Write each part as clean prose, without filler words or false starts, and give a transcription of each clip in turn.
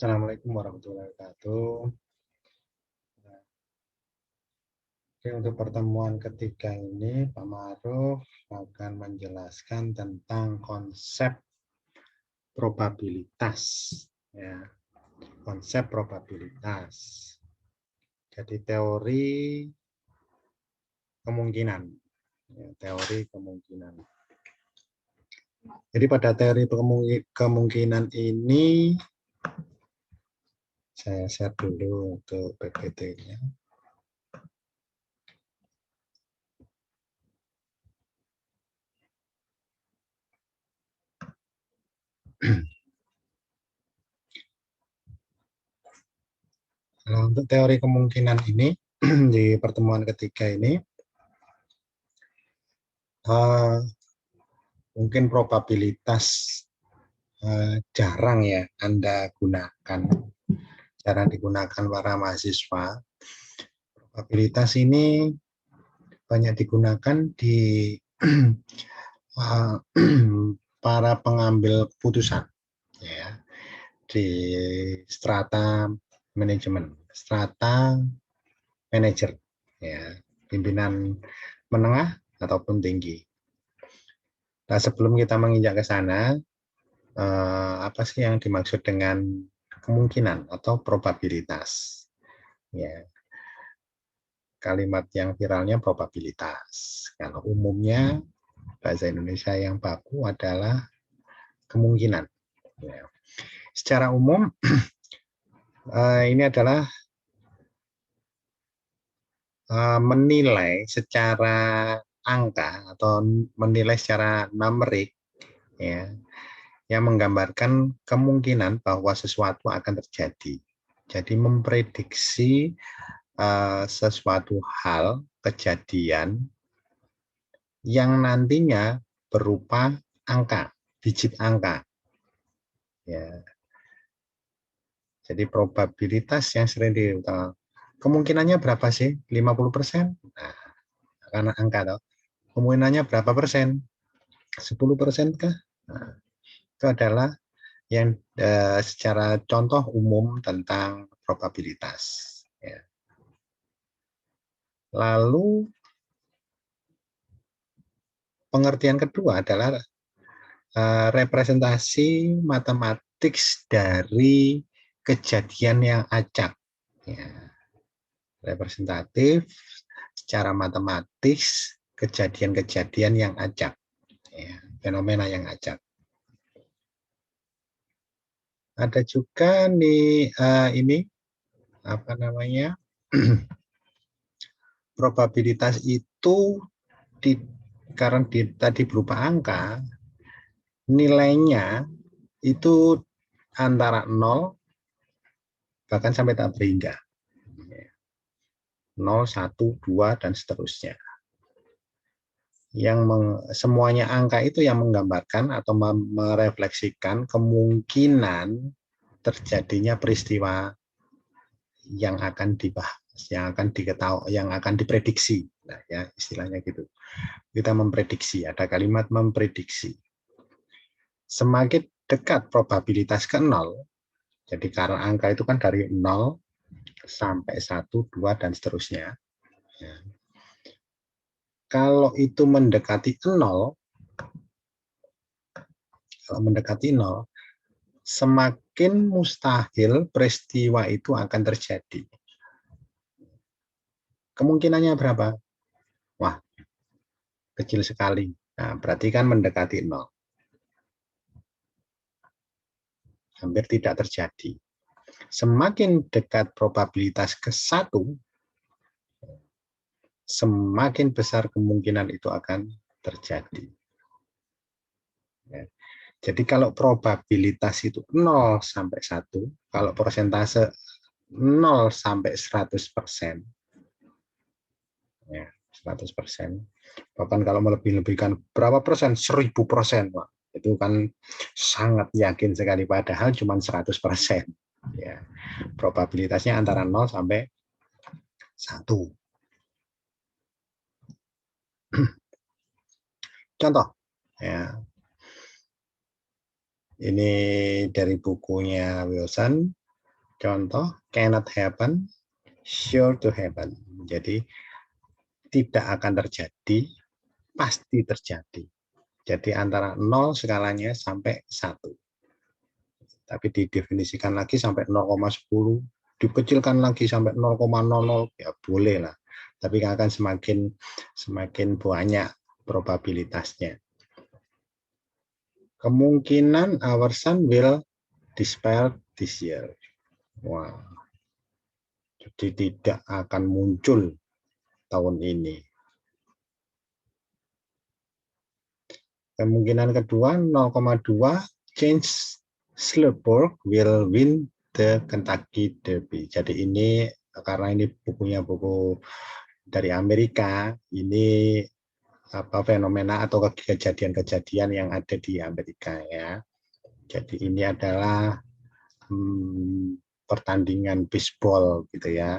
Assalamualaikum warahmatullahi wabarakatuh. Oke, untuk pertemuan ketiga ini, Pak Ma'ruf akan menjelaskan tentang konsep probabilitas. Ya, konsep probabilitas. Jadi teori kemungkinan. Ya, teori kemungkinan. Jadi pada teori kemungkinan ini, saya share dulu untuk PPT-nya. Nah, untuk teori kemungkinan ini, di pertemuan ketiga ini, mungkin probabilitas jarang ya Anda gunakan, jarang digunakan para mahasiswa. Probabilitas ini banyak digunakan di para pengambil keputusan, ya, di strata manajemen, strata manajer, ya, pimpinan menengah ataupun tinggi. Nah, sebelum kita menginjak ke sana, apa sih yang dimaksud dengan kemungkinan atau probabilitas? Ya, kalimat yang viralnya probabilitas. Kalau umumnya bahasa Indonesia yang baku adalah kemungkinan. Ya. Secara umum ini adalah menilai secara angka atau menilai secara numerik, ya, yang menggambarkan kemungkinan bahwa sesuatu akan terjadi. Jadi memprediksi sesuatu hal, kejadian yang nantinya berupa angka, digit angka. Ya. Jadi probabilitas yang sering kemungkinannya berapa sih? 50%? Nah, karena angka toh. Kemungkinannya berapa persen? 10% kah? Nah, itu adalah yang secara contoh umum tentang probabilitas. Ya. Lalu pengertian kedua adalah representasi matematik dari kejadian yang acak. Ya. Representatif secara matematis kejadian-kejadian yang acak. Ya. Fenomena yang acak. Ada juga nih ini apa namanya probabilitas itu karena tadi berupa angka, nilainya itu antara 0 bahkan sampai tak berhingga. 0, 1, 2, dan seterusnya. Semuanya angka itu yang menggambarkan atau merefleksikan kemungkinan terjadinya peristiwa yang akan dibahas, yang akan diketahui, yang akan diprediksi. Nah, ya istilahnya gitu. Kita memprediksi, ada kalimat memprediksi. Semakin dekat probabilitas ke 0, jadi karena angka itu kan dari 0 sampai 1, 2, dan seterusnya. Ya. Kalau itu mendekati 0, semakin mustahil peristiwa itu akan terjadi. Kemungkinannya berapa? Wah, kecil sekali. Nah, berarti kan mendekati 0. Hampir tidak terjadi. Semakin dekat probabilitas ke 1, semakin besar kemungkinan itu akan terjadi. Ya. Jadi kalau probabilitas itu 0 sampai 1, kalau persentase 0 sampai 100%, ya, 100%. Bahkan kalau melebih-lebihkan berapa persen? 1000%. Pak. Itu kan sangat yakin sekali, padahal cuma 100%. Ya. Probabilitasnya antara 0 sampai 1. Contoh, ya. Ini dari bukunya Wilson. Contoh, cannot happen, sure to happen. Jadi tidak akan terjadi, pasti terjadi. Jadi antara 0 skalanya sampai 1. Tapi didefinisikan lagi sampai 0,10, dikecilkan lagi sampai 0,00, ya boleh lah. Tapi akan semakin banyak probabilitasnya. Kemungkinan our sun will disappear this year. Wah, jadi tidak akan muncul tahun ini. Kemungkinan kedua 0,2 James Slurburg will win the Kentucky Derby. Jadi ini karena ini bukunya buku dari Amerika, ini apa fenomena atau kejadian-kejadian yang ada di Amerika ya. Jadi ini adalah pertandingan baseball gitu ya.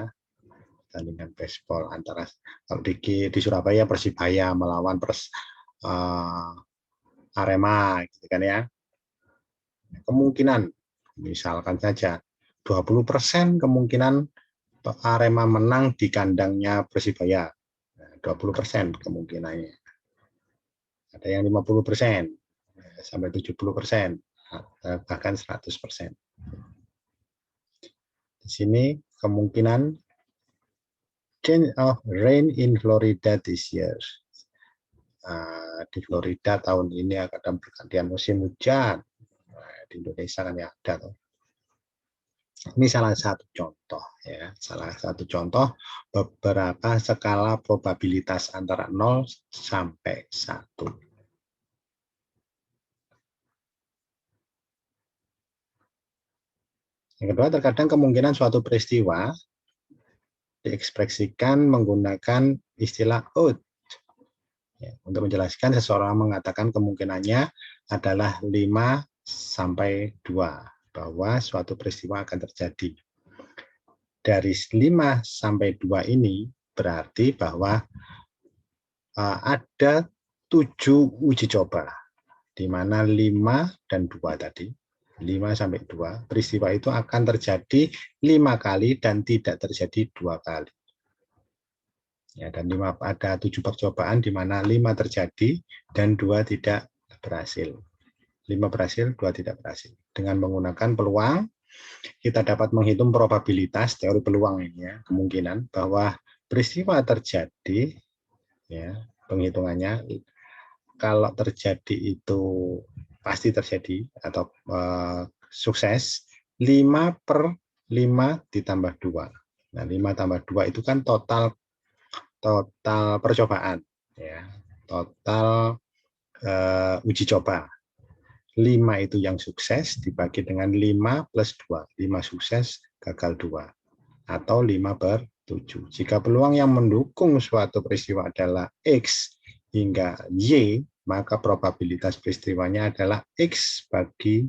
Pertandingan baseball antara kalau di Surabaya Persibaya melawan Arema gitu kan ya. Kemungkinan misalkan saja 20% kemungkinan Arema menang di kandangnya Persibaya. 20% kemungkinannya. Ada yang 50% sampai 70%, bahkan 100%. Di sini kemungkinan change of rain in Florida this year. Di Florida tahun ini akan pergantian musim hujan. Di Indonesia kan ya ada. Ini salah satu contoh ya, salah satu contoh beberapa skala probabilitas antara 0 sampai 1. Yang kedua, terkadang kemungkinan suatu peristiwa diekspresikan menggunakan istilah odd. Ya, untuk menjelaskan, seseorang mengatakan kemungkinannya adalah 5 sampai 2 bahwa suatu peristiwa akan terjadi. Dari 5 sampai 2 ini berarti bahwa ada 7 uji coba, di mana 5 dan 2 tadi, 5 sampai 2, peristiwa itu akan terjadi 5 kali dan tidak terjadi 2 kali. Ya, dan ada 7 percobaan di mana 5 terjadi dan 2 tidak berhasil. 5 berhasil, 2 tidak berhasil. Dengan menggunakan peluang, kita dapat menghitung probabilitas teori peluang ini ya, kemungkinan bahwa peristiwa terjadi, ya, penghitungannya kalau terjadi itu pasti terjadi atau sukses 5/5 ditambah 2. Nah, 5 tambah 2 itu kan total percobaan ya, total uji coba. 5 itu yang sukses dibagi dengan 5 plus 2. 5 sukses, gagal 2. Atau 5/7. Jika peluang yang mendukung suatu peristiwa adalah X hingga Y, maka probabilitas peristiwanya adalah X bagi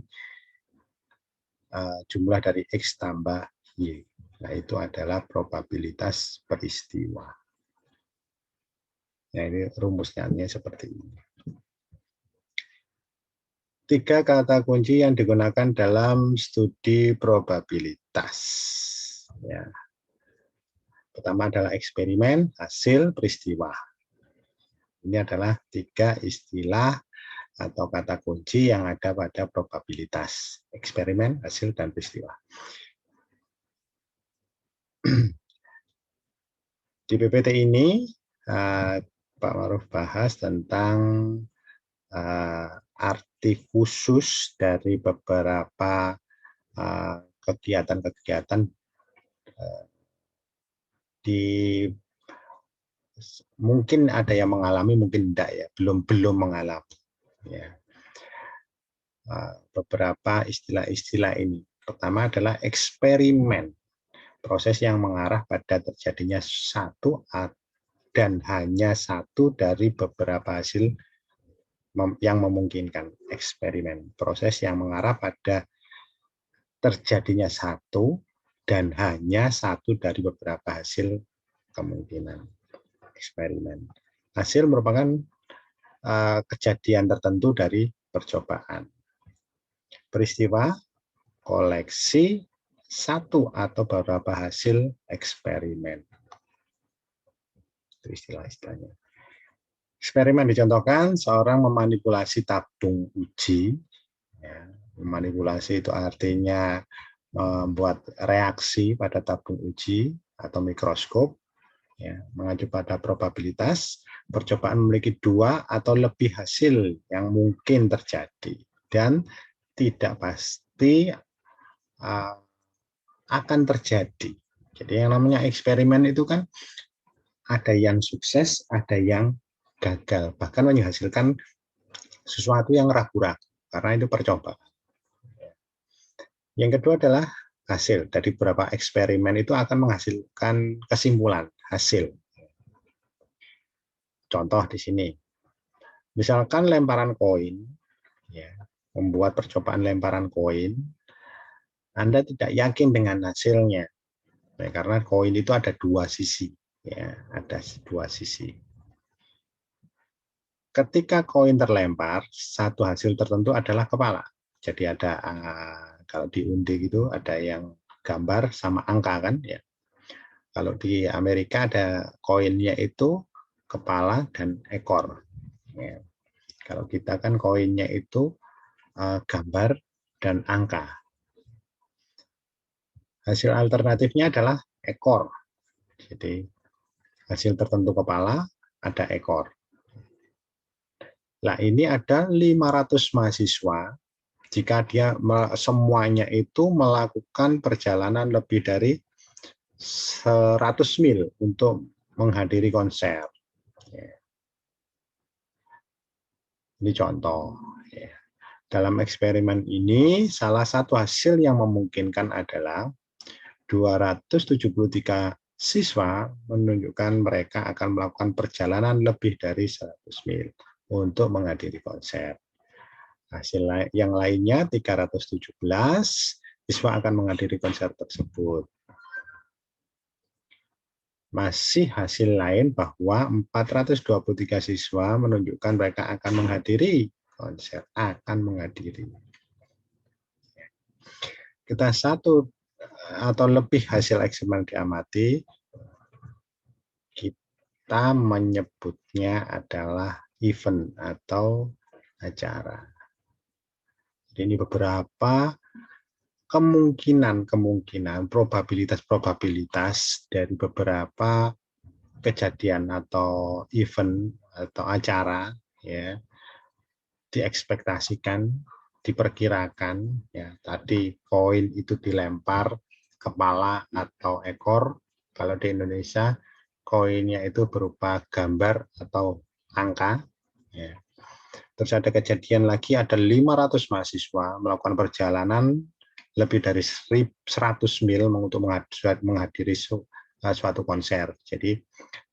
jumlah dari X tambah Y. Nah, itu adalah probabilitas peristiwa. Nah, ini rumusnya seperti ini. 3 kata kunci yang digunakan dalam studi probabilitas. Ya. Pertama adalah eksperimen, hasil, peristiwa. Ini adalah 3 istilah atau kata kunci yang ada pada probabilitas. Eksperimen, hasil, dan peristiwa. Di PPT ini, Pak Maruf bahas tentang arti khusus dari beberapa kegiatan-kegiatan mungkin ada yang mengalami, mungkin tidak ya, belum mengalami. Ya. Beberapa istilah-istilah ini. Pertama adalah eksperimen, proses yang mengarah pada terjadinya satu dan hanya satu dari beberapa hasil yang memungkinkan. Eksperimen, proses yang mengarah pada terjadinya satu dan hanya satu dari beberapa hasil kemungkinan. Eksperimen. Hasil merupakan kejadian tertentu dari percobaan. Peristiwa, koleksi satu atau beberapa hasil eksperimen. Itu istilah-istilahnya. Eksperimen dicontohkan, seorang memanipulasi tabung uji. Ya, memanipulasi itu artinya membuat reaksi pada tabung uji atau mikroskop. Ya, mengacu pada probabilitas, percobaan memiliki 2 atau lebih hasil yang mungkin terjadi. Dan tidak pasti akan terjadi. Jadi yang namanya eksperimen itu kan ada yang sukses, ada yang gagal, bahkan menghasilkan sesuatu yang ragu-ragu, karena itu percobaan. Yang kedua adalah hasil. Dari beberapa eksperimen itu akan menghasilkan kesimpulan, hasil. Contoh di sini. Misalkan lemparan koin, ya, membuat percobaan lemparan koin, Anda tidak yakin dengan hasilnya, ya, karena koin itu ada 2 sisi. Ya, ada 2 sisi. Ketika koin terlempar, satu hasil tertentu adalah kepala. Jadi ada kalau diundi gitu ada yang gambar sama angka kan ya. Kalau di Amerika ada koinnya itu kepala dan ekor. Ya. Kalau kita kan koinnya itu gambar dan angka. Hasil alternatifnya adalah ekor. Jadi hasil tertentu kepala, ada ekor. Nah, ini ada 500 mahasiswa, jika dia semuanya itu melakukan perjalanan lebih dari 100 mil untuk menghadiri konser. Ini contoh. Dalam eksperimen ini, salah satu hasil yang memungkinkan adalah 273 siswa menunjukkan mereka akan melakukan perjalanan lebih dari 100 mil untuk menghadiri konser. Hasil yang lainnya 317 siswa akan menghadiri konser tersebut. Masih hasil lain bahwa 423 siswa menunjukkan mereka akan menghadiri konser, Kita satu atau lebih hasil eksperimen diamati, kita menyebutnya adalah event atau acara. Jadi ini beberapa kemungkinan, probabilitas dari beberapa kejadian atau event atau acara ya diekspektasikan, diperkirakan ya tadi koin itu dilempar kepala atau ekor. Kalau di Indonesia koinnya itu berupa gambar atau angka ya. Terus ada kejadian lagi, ada 500 mahasiswa melakukan perjalanan lebih dari 100 mil untuk menghadiri suatu konser. Jadi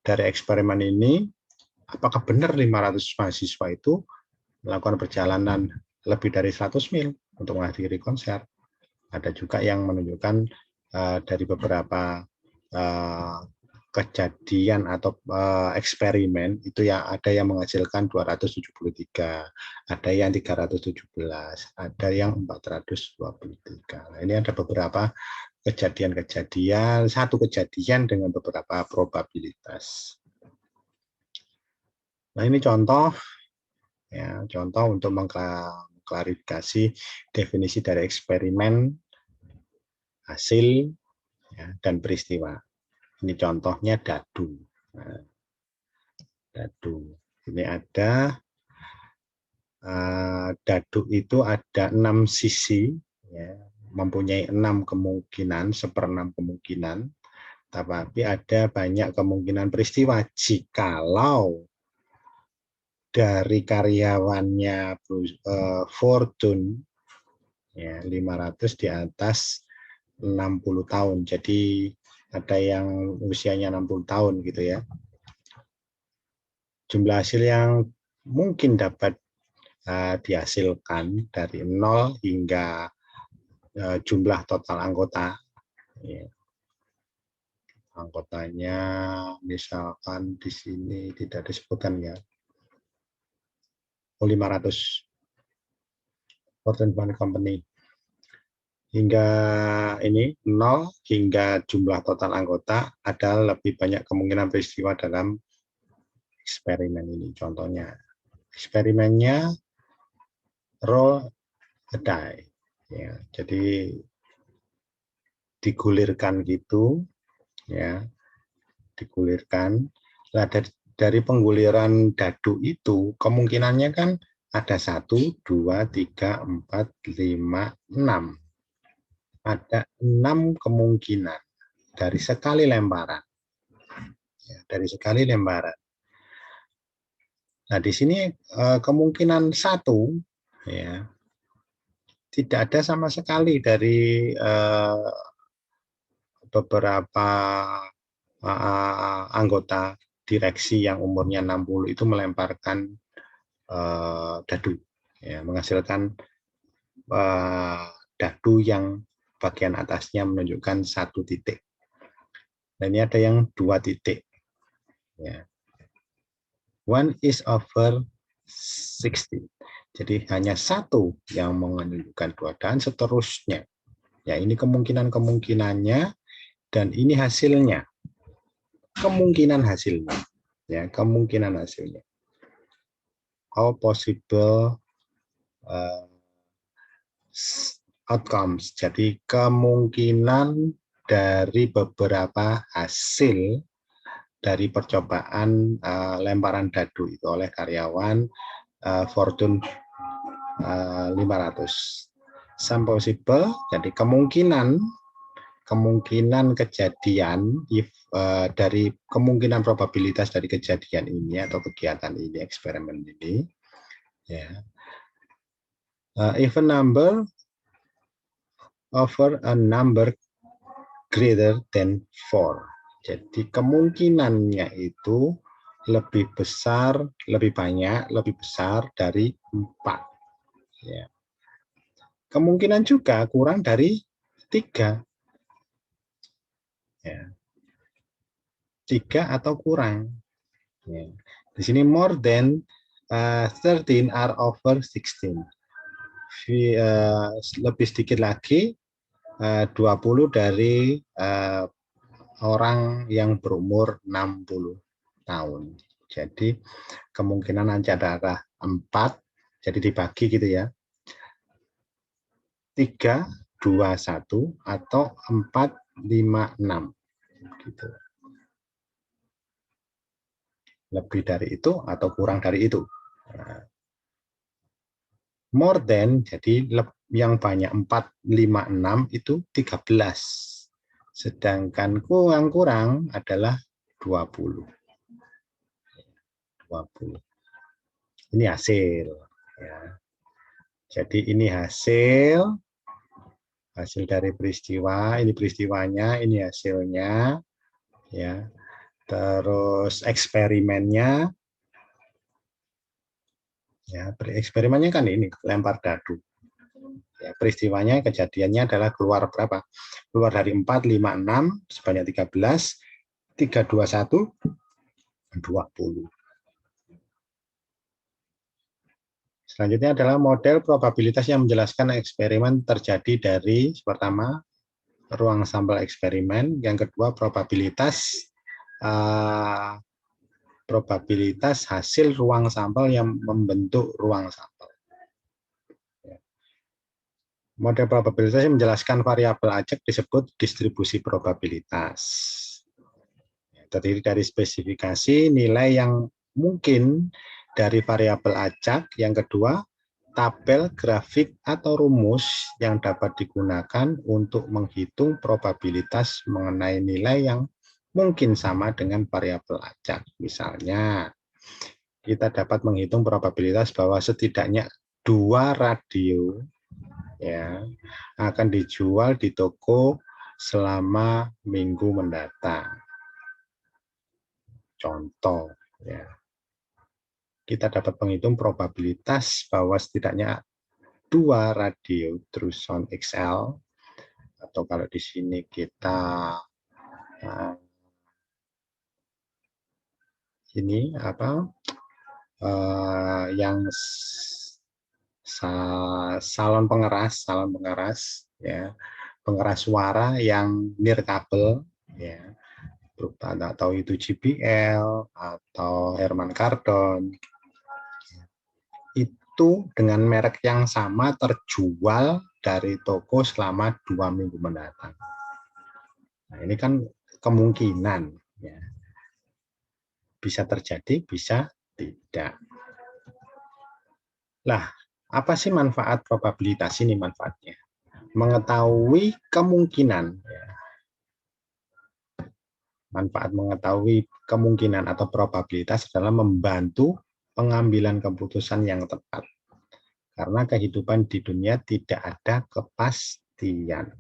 dari eksperimen ini, apakah benar 500 mahasiswa itu melakukan perjalanan lebih dari 100 mil untuk menghadiri konser? Ada juga yang menunjukkan dari beberapa kejadian atau eksperimen itu yang ada yang menghasilkan 273, ada yang 317, ada yang 423. Nah, ini ada beberapa kejadian-kejadian, satu kejadian dengan beberapa probabilitas. Nah, ini contoh ya, contoh untuk mengklarifikasi definisi dari eksperimen, hasil ya, dan peristiwa. Ini contohnya dadu. Nah, dadu. Ini ada dadu itu ada 6 sisi, ya, mempunyai 6 kemungkinan, 1/6 kemungkinan, tapi ada banyak kemungkinan peristiwa jikalau dari karyawannya Fortune ya 500 di atas 60 tahun. Jadi ada yang usianya 60 tahun gitu ya. Jumlah hasil yang mungkin dapat dihasilkan dari 0 hingga jumlah total anggota. Ya. Anggotanya misalkan di sini tidak disebutkan ya. 500 Fortune 500 Company. hingga ini 0 hingga jumlah total anggota, ada lebih banyak kemungkinan peristiwa dalam eksperimen ini. Contohnya, eksperimennya roll a die. Ya, jadi digulirkan gitu, ya, digulirkan. Nah, dari pengguliran dadu itu kemungkinannya kan ada 1, 2, 3, 4, 5, 6. Ada 6 kemungkinan dari sekali lemparan. Ya, dari sekali lemparan. Nah, di sini kemungkinan 1, ya, tidak ada sama sekali dari beberapa anggota direksi yang umurnya 60 itu melemparkan dadu, ya, menghasilkan dadu yang bagian atasnya menunjukkan 1 titik. Dan ini ada yang 2 titik. Ya. 1 is over 60. Jadi hanya 1 yang menunjukkan 2 dan seterusnya. Ya, ini kemungkinannya dan ini hasilnya. Kemungkinan hasilnya. Ya, kemungkinan hasilnya. All possible outcomes. Jadi kemungkinan dari beberapa hasil dari percobaan lemparan dadu itu oleh karyawan Fortune 500. Some possible, jadi kemungkinan kejadian dari kemungkinan probabilitas dari kejadian ini atau kegiatan ini, eksperimen ini, ya, even number over a number greater than 4. Jadi kemungkinannya itu lebih besar, lebih banyak, lebih besar dari 4. Ya. Kemungkinan juga kurang dari 3. Ya. 3 atau kurang. Ya. Di sini more than 13 are over 16. Lebih sedikit lagi 20 dari orang yang berumur 60 tahun. Jadi kemungkinan antara 4, jadi dibagi gitu ya. 3, 2, 1 atau 4, 5, 6 gitu. Lebih dari itu atau kurang dari itu. More than, jadi yang banyak 4, 5, 6 itu 13. Sedangkan kurang-kurang adalah 20. 20. Ini hasil. Ya. Jadi ini hasil dari peristiwa. Ini peristiwanya, ini hasilnya. Ya. Terus eksperimennya. Ya, eksperimennya kan ini lempar dadu. Ya, peristiwanya, kejadiannya adalah keluar berapa? Keluar dari 4, 5, 6 sebanyak 13, 3, 2, 1, 20. Selanjutnya adalah model probabilitas yang menjelaskan eksperimen terjadi dari pertama ruang sampel eksperimen, yang kedua probabilitas hasil ruang sampel yang membentuk ruang sampel. Model probabilitas yang menjelaskan variabel acak disebut distribusi probabilitas. Terdiri dari spesifikasi nilai yang mungkin dari variabel acak. Yang kedua, tabel, grafik, atau rumus yang dapat digunakan untuk menghitung probabilitas mengenai nilai yang mungkin sama dengan variabel acak. Misalnya, kita dapat menghitung probabilitas bahwa setidaknya 2 radio ya akan dijual di toko selama minggu mendatang. Contoh, ya. Kita dapat menghitung probabilitas bahwa setidaknya 2 radio Truson XL, atau kalau di sini kita ini apa yang salon pengeras ya, pengeras suara yang nirkabel, ya, berupa atau itu JBL atau Harman Kardon, itu dengan merek yang sama terjual dari toko selama 2 minggu mendatang. Nah, ini kan kemungkinan, ya, bisa terjadi, bisa tidak. Lah, apa sih manfaat probabilitas ini? Manfaatnya mengetahui kemungkinan, ya. Manfaat mengetahui kemungkinan atau probabilitas adalah membantu pengambilan keputusan yang tepat. Karena kehidupan di dunia tidak ada kepastian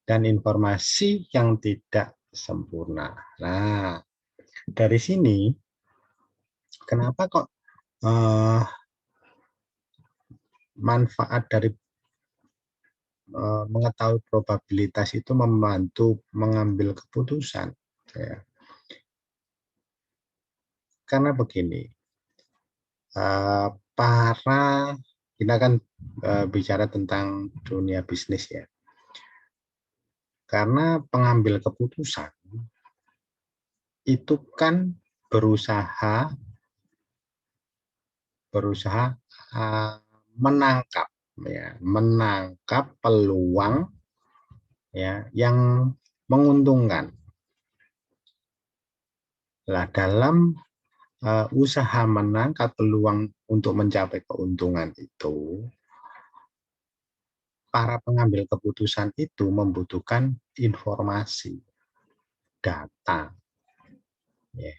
dan informasi yang tidak sempurna. Nah, dari sini kenapa kok manfaat dari mengetahui probabilitas itu membantu mengambil keputusan, ya. Karena begini, kita kan bicara tentang dunia bisnis, ya. Karena pengambil keputusan itu kan berusaha menangkap, ya, menangkap peluang, ya, yang menguntungkan. Lah, dalam usaha menangkap peluang untuk mencapai keuntungan itu, para pengambil keputusan itu membutuhkan informasi, data, ya.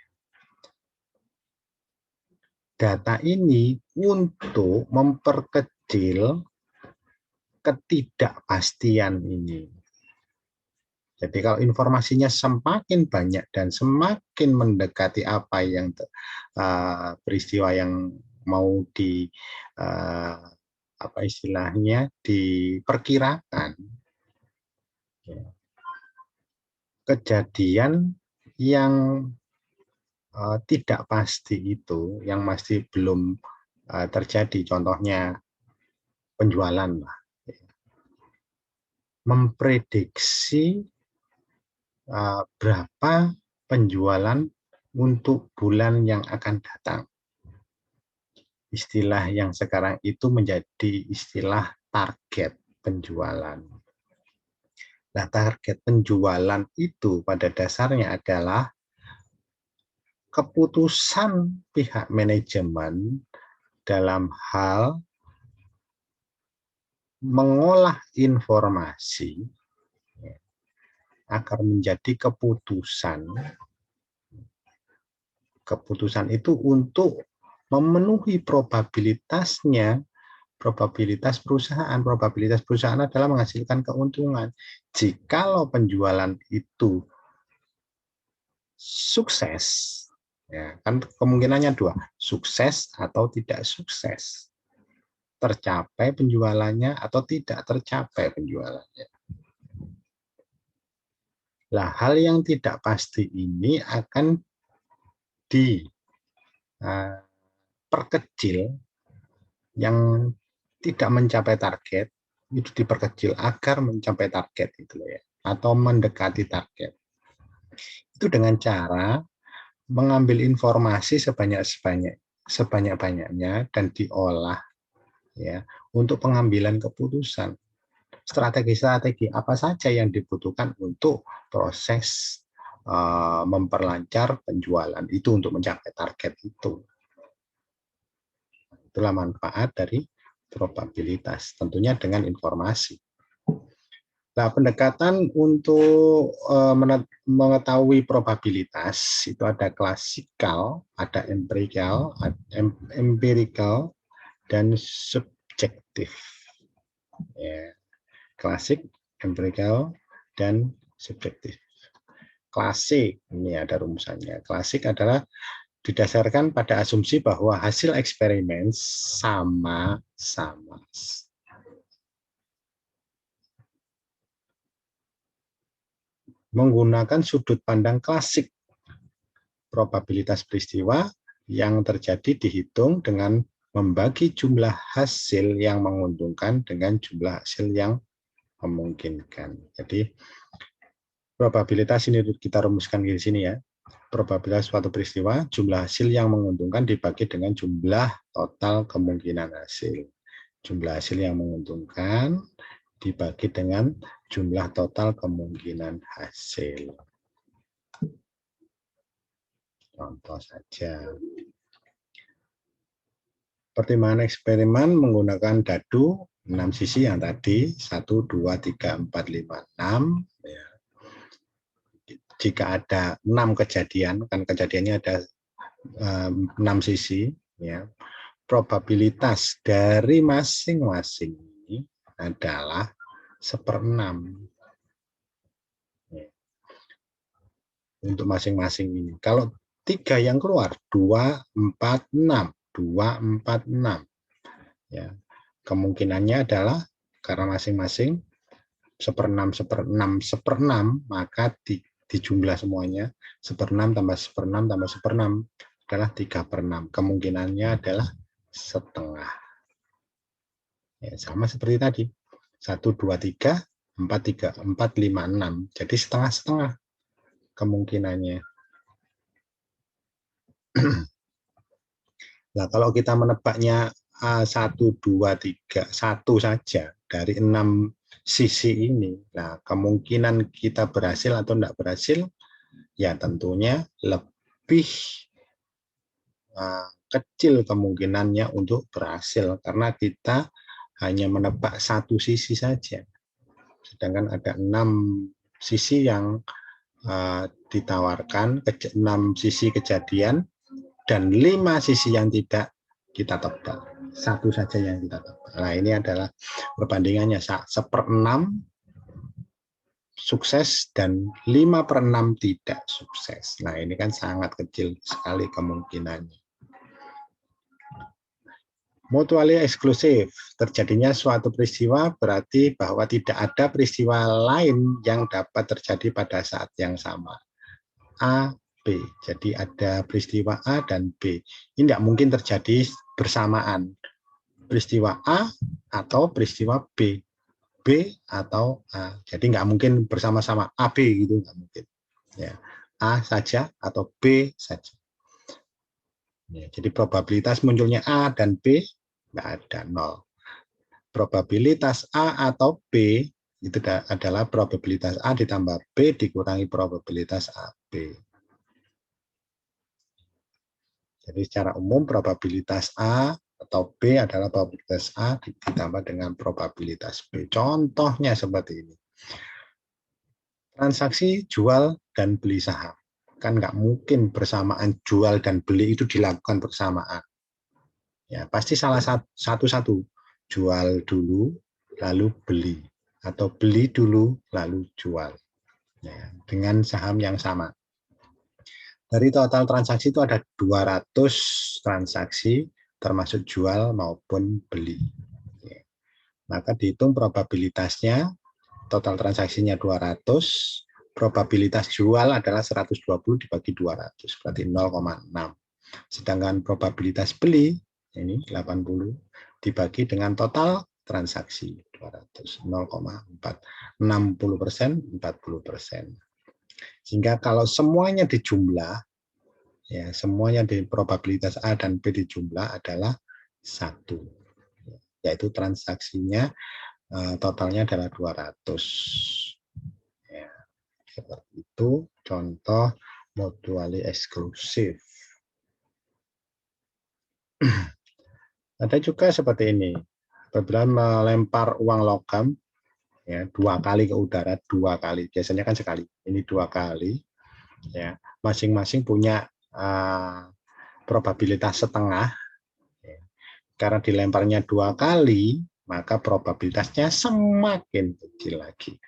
Data ini untuk memperkecil ketidakpastian ini. Jadi kalau informasinya semakin banyak dan semakin mendekati apa yang peristiwa yang mau apa istilahnya diperkirakan, ya, kejadian yang tidak pasti itu, yang masih belum terjadi, contohnya penjualan, lah, memprediksi berapa penjualan untuk bulan yang akan datang. Istilah yang sekarang itu menjadi istilah target penjualan. Nah, target penjualan itu pada dasarnya adalah keputusan pihak manajemen dalam hal mengolah informasi, ya, agar menjadi keputusan. Keputusan itu untuk memenuhi probabilitasnya, probabilitas perusahaan adalah menghasilkan keuntungan. Jikalau penjualan itu sukses, ya, kan kemungkinannya dua, sukses atau tidak sukses, tercapai penjualannya atau tidak tercapai penjualannya. Lah, hal yang tidak pasti ini akan diperkecil, yang tidak mencapai target itu diperkecil agar mencapai target itu, ya, atau mendekati target. Itu dengan cara mengambil informasi sebanyak-banyaknya dan diolah, ya, untuk pengambilan keputusan. Strategi-strategi apa saja yang dibutuhkan untuk proses memperlancar penjualan itu untuk mencapai target itu. Itulah manfaat dari probabilitas, tentunya dengan informasi. Nah, pendekatan untuk mengetahui probabilitas itu ada klasikal, ada empirical, dan subjektif. Ya. Klasik, empirical, dan subjektif. Klasik, ini ada rumusannya. Klasik adalah didasarkan pada asumsi bahwa hasil eksperimen sama-sama. Menggunakan sudut pandang klasik, probabilitas peristiwa yang terjadi dihitung dengan membagi jumlah hasil yang menguntungkan dengan jumlah hasil yang memungkinkan. Jadi probabilitas ini kita rumuskan di sini ya. Probabilitas suatu peristiwa, jumlah hasil yang menguntungkan dibagi dengan jumlah total kemungkinan hasil. Jumlah hasil yang menguntungkan dibagi dengan jumlah total kemungkinan hasil. Contoh saja. Pertimbangan eksperimen menggunakan dadu 6 sisi yang tadi, 1, 2, 3, 4, 5, 6. Ya. Jika ada 6 kejadian, kan kejadiannya ada 6 sisi, ya. Probabilitas dari masing-masing ini adalah 1/6. Ya. Untuk masing-masing ini. Kalau 3 yang keluar, 2, 4, 6. 2, 4, 6. Ya. Kemungkinannya adalah karena masing-masing 1/6, 1/6, 1/6, maka dijumlah semuanya 1/6 tambah 1/6 tambah 1/6 adalah 3/6. Kemungkinannya adalah setengah. Ya, sama seperti tadi. 1, 2, 3, 4, 5, 6. Jadi setengah-setengah kemungkinannya. Nah, kalau kita menebaknya 1, 2, 3, 1 saja dari 6 sisi ini, nah kemungkinan kita berhasil atau tidak berhasil, ya tentunya lebih kecil kemungkinannya untuk berhasil, karena kita hanya menebak satu sisi saja. Sedangkan ada 6 sisi yang ditawarkan, 6 sisi kejadian, dan 5 sisi yang tidak kita tebak. Satu saja yang kita tebak. Nah, ini adalah perbandingannya 1/6 sukses dan 5/6 tidak sukses. Nah, ini kan sangat kecil sekali kemungkinannya. Mutually eksklusif. Terjadinya suatu peristiwa berarti bahwa tidak ada peristiwa lain yang dapat terjadi pada saat yang sama. A, B. Jadi ada peristiwa A dan B. Ini tidak mungkin terjadi bersamaan. Peristiwa A atau peristiwa B. B atau A. Jadi nggak mungkin bersama-sama A, B gitu, nggak mungkin. Ya. A saja atau B saja. Ya, jadi probabilitas munculnya A dan B nggak ada, 0. Probabilitas A atau B itu adalah probabilitas A ditambah B dikurangi probabilitas AB. Jadi secara umum probabilitas A atau B adalah probabilitas A ditambah dengan probabilitas B. Contohnya seperti ini. Transaksi jual dan beli saham. Kan nggak mungkin bersamaan jual dan beli itu dilakukan bersamaan. Ya, pasti salah satu-satu. Jual dulu, lalu beli. Atau beli dulu, lalu jual. Ya, dengan saham yang sama. Dari total transaksi itu ada 200 transaksi, termasuk jual maupun beli. Maka dihitung probabilitasnya, total transaksinya 200, probabilitas jual adalah 120 dibagi 200, berarti 0,6. Sedangkan probabilitas beli, ini 80, dibagi dengan total transaksi 200, 0,4. 60%, 40%. Sehingga kalau semuanya dijumlah, ya semuanya di probabilitas A dan B dijumlah adalah 1, yaitu transaksinya totalnya adalah 200. Ya, seperti itu contoh mutually eksklusif. Ada juga seperti ini, apabila melempar uang logam ya 2 kali ke udara, 2 kali, biasanya kan sekali, ini 2 kali, ya masing-masing punya probabilitas setengah. Karena dilemparnya 2 kali, maka probabilitasnya semakin kecil lagi.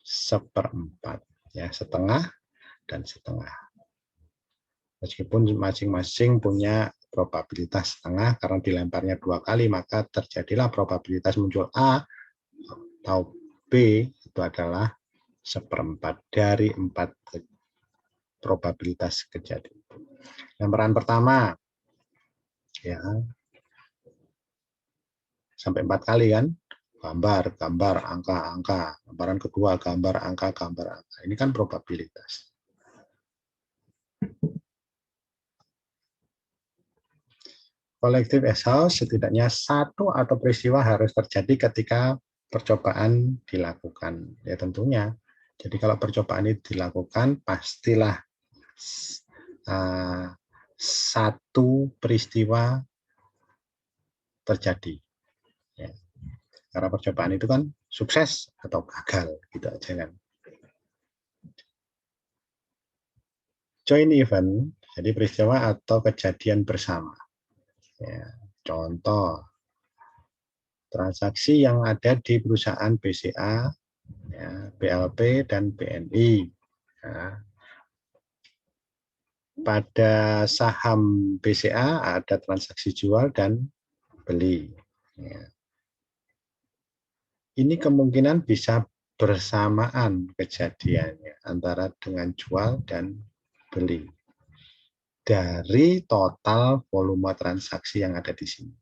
1/4, ya setengah dan setengah. Meskipun masing-masing punya probabilitas setengah, karena dilemparnya 2 kali, maka terjadilah probabilitas muncul A atau B itu adalah 1/4 dari 4 probabilitas kejadian. Lemparan pertama, ya sampai 4 kali kan, gambar, gambar, angka, angka. Gambaran kedua, gambar, angka, gambar, angka. Ini kan probabilitas. Kolektif as setidaknya satu atau peristiwa harus terjadi ketika percobaan dilakukan. Ya tentunya. Jadi kalau percobaan ini dilakukan, pastilah satu peristiwa terjadi. Ya. Karena percobaan itu kan sukses atau gagal, gitu aja kan. Joint event, jadi peristiwa atau kejadian bersama. Ya, contoh, transaksi yang ada di perusahaan BCA, ya, BLP, dan BNI. Ya. Pada saham BCA ada transaksi jual dan beli. Ya. Ini kemungkinan bisa bersamaan kejadiannya antara dengan jual dan beli dari total volume transaksi yang ada di sini.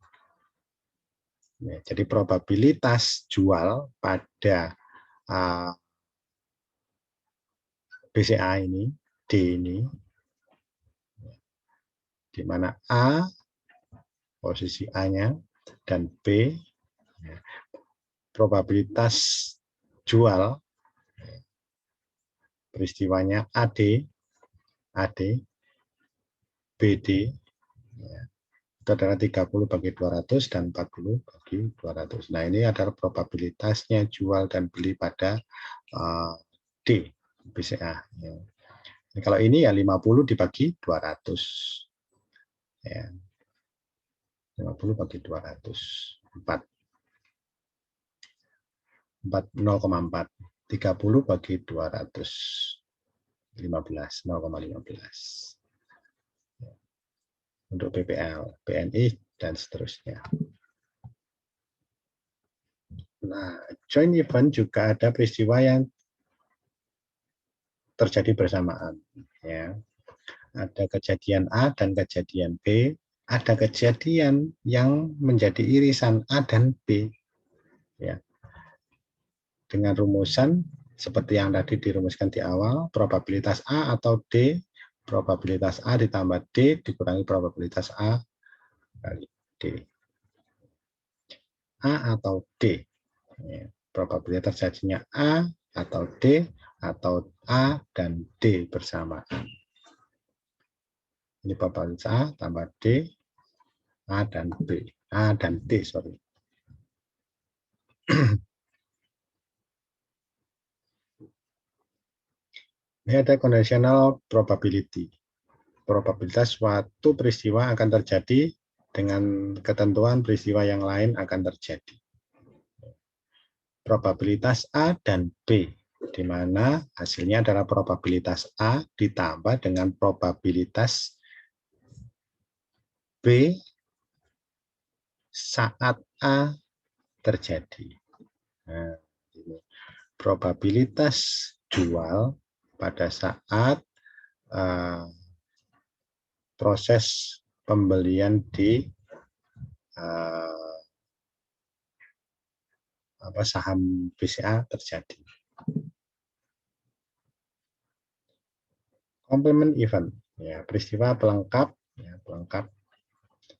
Ya, jadi probabilitas jual pada BCA ini, D ini, di mana A posisi A-nya dan B ya, probabilitas jual peristiwanya AD, BD ya, itu adalah 30 bagi 200 dan 40 bagi 200. Nah, ini adalah probabilitasnya jual dan beli pada D, BCA. Ya. Nah, kalau ini ya 50 dibagi 200. Ya. 50 bagi 200. 4. 0,4. 30 bagi 200. 15, 0,15. Untuk BPL, BNI, dan seterusnya. Nah, joint event juga ada peristiwa yang terjadi bersamaan. Ya. Ada kejadian A dan kejadian B, ada kejadian yang menjadi irisan A dan B. Ya. Dengan rumusan seperti yang tadi dirumuskan di awal, probabilitas A atau D, probabilitas A ditambah D dikurangi probabilitas A kali D. A atau D. Ya. Probabilitas terjadinya A atau D atau A dan D bersamaan. Ini probabilitas A tambah D, A dan B. A dan D, sorry. Ini ada conditional probability. Probabilitas suatu peristiwa akan terjadi dengan ketentuan peristiwa yang lain akan terjadi. Probabilitas A dan B, di mana hasilnya adalah probabilitas A ditambah dengan probabilitas B saat A terjadi. Nah, ini probabilitas jual pada saat proses pembelian di saham BCA terjadi. Complement event, ya, peristiwa pelengkap, ya, pelengkap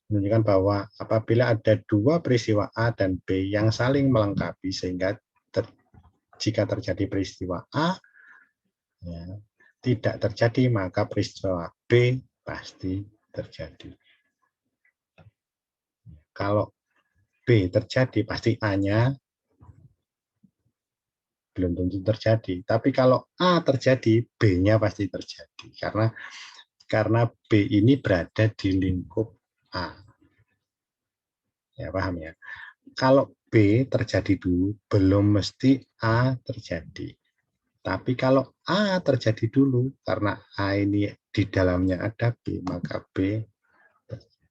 menunjukkan bahwa apabila ada dua peristiwa A dan B yang saling melengkapi sehingga jika terjadi peristiwa A ya, tidak terjadi maka peristiwa B pasti terjadi. Kalau B terjadi pasti A-nya belum tentu terjadi. Tapi kalau A terjadi, B-nya pasti terjadi. Karena B ini berada di lingkup A. Ya, paham ya? Kalau B terjadi dulu, belum mesti A terjadi. Tapi kalau A terjadi dulu, karena A ini di dalamnya ada B, maka B terjadi.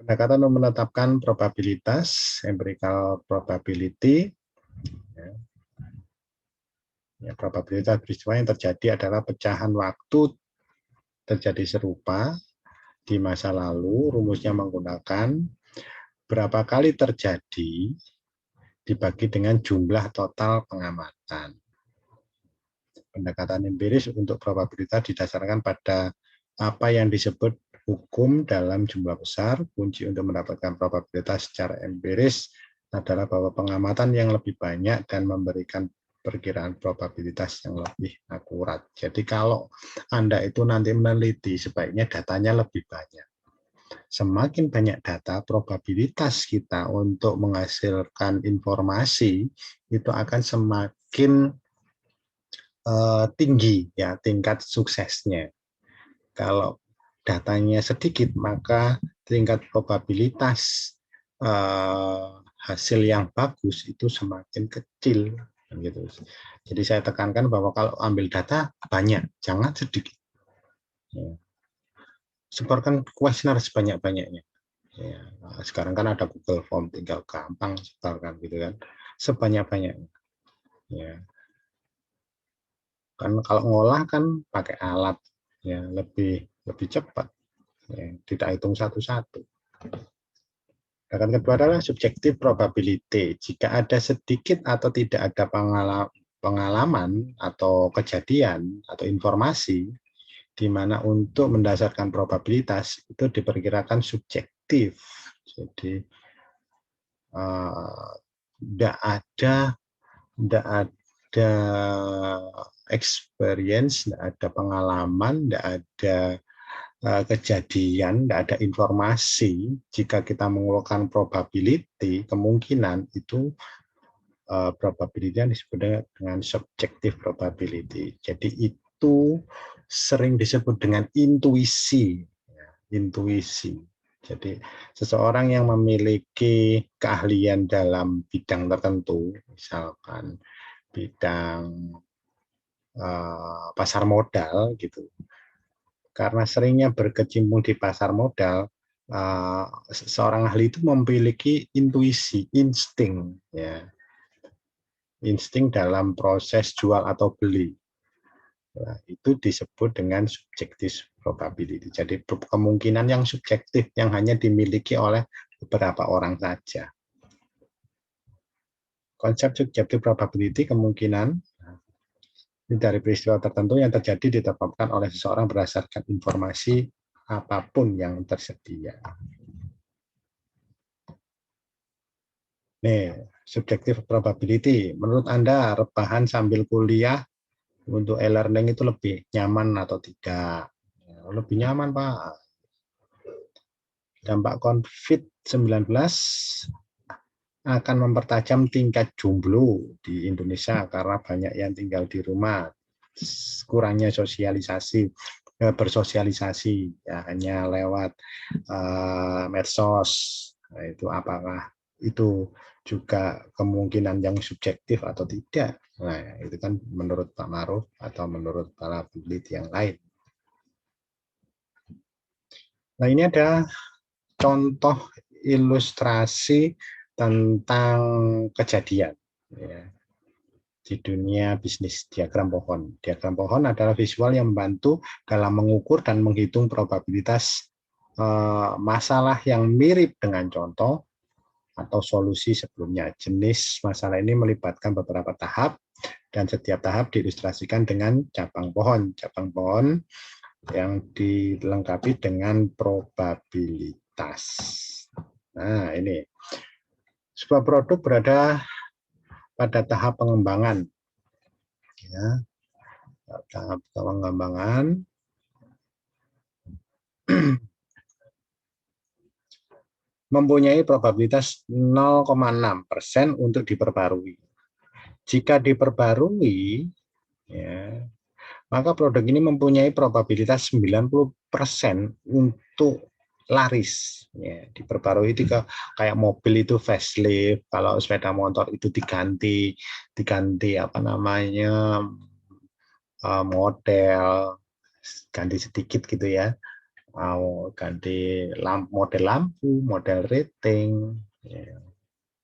Pendekatan menetapkan probabilitas, empirical probability. Ya, probabilitas peristiwa yang terjadi adalah pecahan waktu terjadi serupa di masa lalu, rumusnya menggunakan berapa kali terjadi dibagi dengan jumlah total pengamatan. Pendekatan empiris untuk probabilitas didasarkan pada apa yang disebut hukum dalam jumlah besar. Kunci untuk mendapatkan probabilitas secara empiris adalah bahwa pengamatan yang lebih banyak dan memberikan perkiraan probabilitas yang lebih akurat. Jadi kalau Anda itu nanti meneliti, sebaiknya datanya lebih banyak. Semakin banyak data, probabilitas kita untuk menghasilkan informasi itu akan semakin tinggi ya tingkat suksesnya. Kalau datanya sedikit, maka tingkat probabilitas hasil yang bagus itu semakin kecil. Gitu. Jadi saya tekankan bahwa kalau ambil data banyak, jangan sedikit. Ya. Sebarkan kuesioner sebanyak-banyaknya. Ya. Nah, sekarang kan ada Google Form, tinggal gampang sebarkan gitu kan, sebanyak-banyaknya. Ya. Kan kalau ngolah kan pakai alat, ya lebih cepat. Ya, tidak hitung satu-satu. Yang kedua adalah subjektif probability. Jika ada sedikit atau tidak ada pengalaman atau kejadian atau informasi di mana untuk mendasarkan probabilitas itu diperkirakan subjektif. Jadi tidak ada experience, tidak ada pengalaman, tidak ada kejadian, tidak ada informasi. Jika kita mengeluarkan probability, kemungkinan itu probability yang disebut dengan subjective probability. Jadi itu sering disebut dengan intuisi. Intuisi. Jadi seseorang yang memiliki keahlian dalam bidang tertentu, misalkan bidang pasar modal gitu, karena seringnya berkecimpung di pasar modal, seorang ahli itu memiliki intuisi, insting, ya, insting dalam proses jual atau beli. Nah, itu disebut dengan subjektif probability. Jadi kemungkinan yang subjektif yang hanya dimiliki oleh beberapa orang saja. Konsep subjektif probability kemungkinan dari peristiwa tertentu yang terjadi ditetapkan oleh seseorang berdasarkan informasi apapun yang tersedia. Nih, subjektif probability. Menurut Anda, rebahan sambil kuliah untuk e-learning itu lebih nyaman atau tidak? Lebih nyaman, Pak. Dampak COVID-19 akan mempertajam tingkat jomblo di Indonesia karena banyak yang tinggal di rumah, kurangnya sosialisasi, bersosialisasi ya hanya lewat medsos. Nah, itu apakah itu juga kemungkinan yang subjektif atau tidak? Nah, itu kan menurut Pak Maruf atau menurut para peneliti yang lain. Nah, ini ada contoh ilustrasi tentang kejadian ya, di dunia bisnis. Diagram pohon. Diagram pohon adalah visual yang membantu dalam mengukur dan menghitung probabilitas masalah yang mirip dengan contoh atau solusi sebelumnya. Jenis masalah ini melibatkan beberapa tahap dan setiap tahap diilustrasikan dengan cabang pohon. Cabang pohon yang dilengkapi dengan probabilitas. Nah, ini sebuah produk berada pada tahap pengembangan. Ya, tahap pengembangan. Mempunyai probabilitas 0,6% untuk diperbarui. Jika diperbarui, ya, maka produk ini mempunyai probabilitas 90% untuk laris. Ya, diperbarui itu kayak mobil itu facelift, kalau sepeda motor itu diganti apa namanya model, ganti sedikit gitu ya. Mau ganti model lampu, model rating. Ya.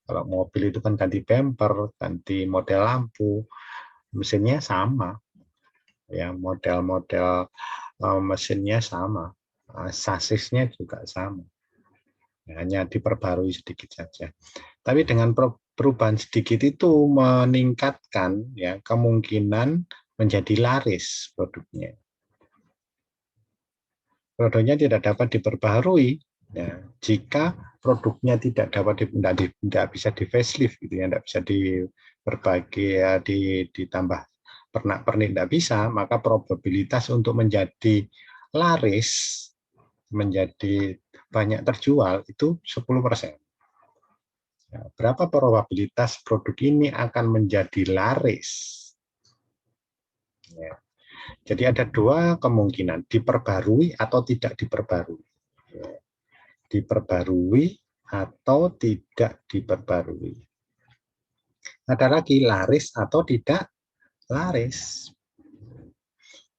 Kalau mobil itu kan ganti bumper, ganti model lampu, mesinnya sama. Ya, model-model mesinnya sama. sasisnya juga sama. Hanya diperbarui sedikit saja. Tapi dengan perubahan sedikit itu meningkatkan ya kemungkinan menjadi laris produknya. Produknya tidak dapat diperbarui ya, jika produknya tidak bisa di facelift gitu ya, tidak bisa diperbaiki ya, ditambah pernak-pernik, tidak bisa, maka probabilitas untuk menjadi laris, menjadi banyak terjual itu 10%. Ya, berapa probabilitas produk ini akan menjadi laris? Ya. Jadi ada dua kemungkinan, diperbarui atau tidak diperbarui. Ya. Diperbarui atau tidak diperbarui. Ada lagi laris atau tidak laris.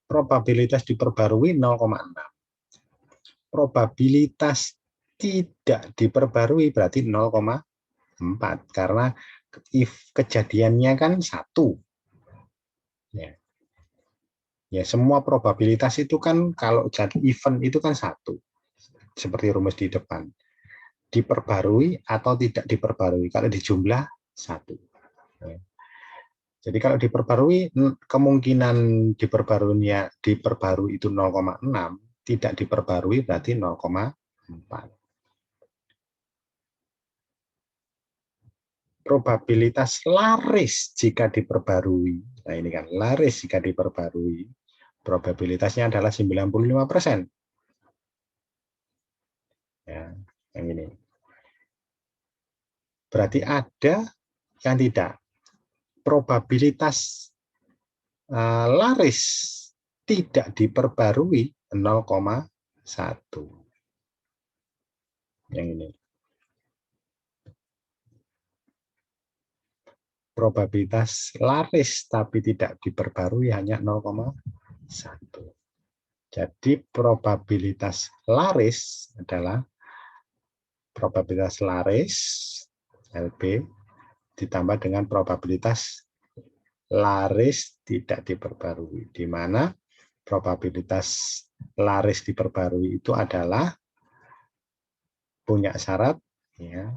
Probabilitas diperbarui 0,6. Probabilitas tidak diperbarui berarti 0,4 karena kejadiannya kan 1. Ya. Ya, semua probabilitas itu kan kalau jadi event itu kan 1. Seperti rumus di depan. Diperbarui atau tidak diperbarui. Kalau dijumlah 1. Ya. Jadi kalau diperbarui, kemungkinan diperbarui itu 0,6, tidak diperbarui berarti 0,4. Probabilitas laris jika diperbarui. Nah ini kan laris jika diperbarui. Probabilitasnya adalah 95%. Ya, yang ini. Berarti ada yang tidak. Probabilitas laris tidak diperbarui 0,1. Yang ini. Probabilitas laris tapi tidak diperbarui hanya 0,1. Jadi probabilitas laris adalah probabilitas laris LB ditambah dengan probabilitas laris tidak diperbarui, di mana probabilitas laris diperbarui itu adalah punya syarat ya,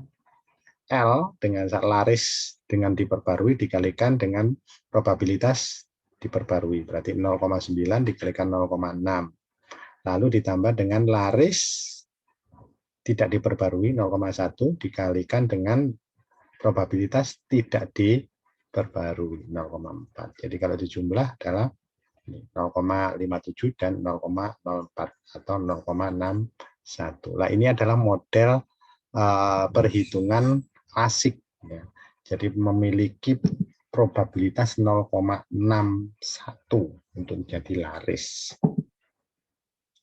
L dengan laris dengan diperbarui dikalikan dengan probabilitas diperbarui, berarti 0,9 dikalikan 0,6. Lalu ditambah dengan laris tidak diperbarui 0,1 dikalikan dengan probabilitas tidak diperbarui 0,4. Jadi kalau dijumlah adalah 0,57 dan 0,04 atau 0,61. Nah, ini adalah model perhitungan klasik ya. Jadi memiliki probabilitas 0,61 untuk menjadi laris.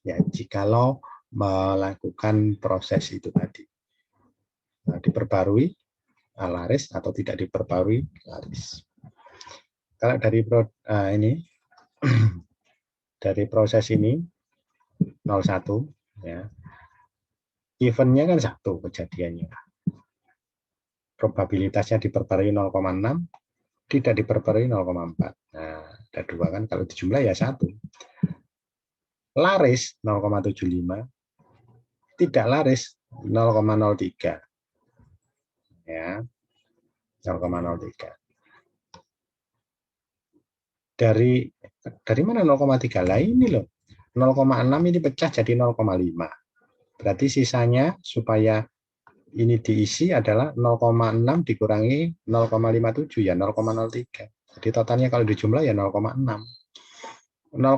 Ya, jikalau melakukan proses itu tadi. Nah, diperbarui laris atau tidak diperbarui laris. Kalau dari ini dari proses ini 01 ya. Eventnya kan 1 kejadiannya. Probabilitasnya diperbarui 0,6, tidak diperbarui 0,4. Nah, ada 2 kan, kalau dijumlah ya 1. Laris 0,75, tidak laris 0,03. Ya. 0,03. Dari mana 0,3? Lah ini loh. 0,6 ini pecah jadi 0,5. Berarti sisanya supaya ini diisi adalah 0,6 dikurangi 0,57 ya 0,03. Jadi totalnya kalau dijumlah ya 0,6. 0,4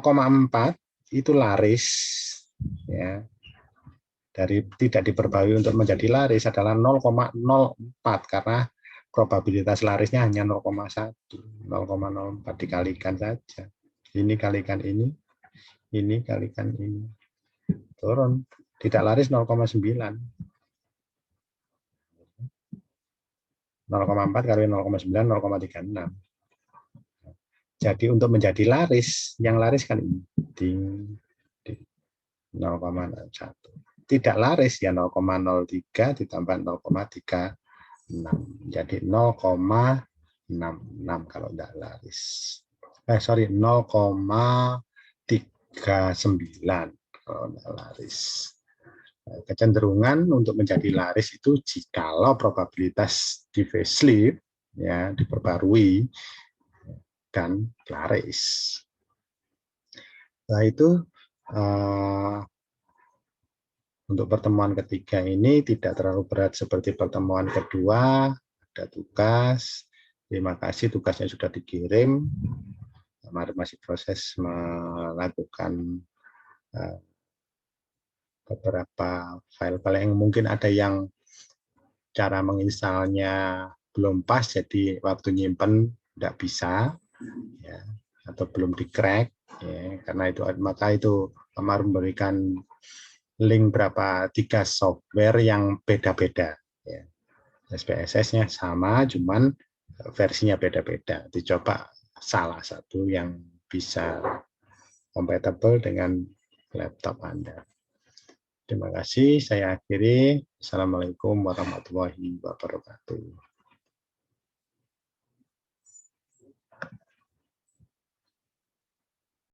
itu laris ya. Dari tidak diperbarui untuk menjadi laris adalah 0,04 karena probabilitas larisnya hanya 0,1. 0,04 dikalikan saja. Ini kalikan ini kalikan ini. Turun. Tidak laris 0,9. 0,4 kali 0,9, 0,36. Jadi untuk menjadi laris, yang laris kan ini. 0,1. Tidak laris ya 0,03 ditambah 0,36. Jadi 0,66 kalau tidak laris. Sorry, 0,39 kalau nggak laris. Kecenderungan untuk menjadi laris itu jikalau probabilitas di facelift ya diperbarui dan laris. Setelah itu untuk pertemuan ketiga ini tidak terlalu berat seperti pertemuan kedua, ada tugas. Terima kasih tugasnya sudah dikirim. Kemarin masih proses melakukan beberapa file-file yang mungkin ada yang cara menginstalnya belum pas, jadi waktu nyimpen tidak bisa, ya, atau belum di-crack, ya, karena itu maka itu kemarin memberikan link berapa 3 software yang beda-beda. Ya. SPSS-nya sama, cuman versinya beda-beda. Dicoba salah satu yang bisa compatible dengan laptop Anda. Terima kasih. Saya akhiri. Assalamualaikum warahmatullahi wabarakatuh.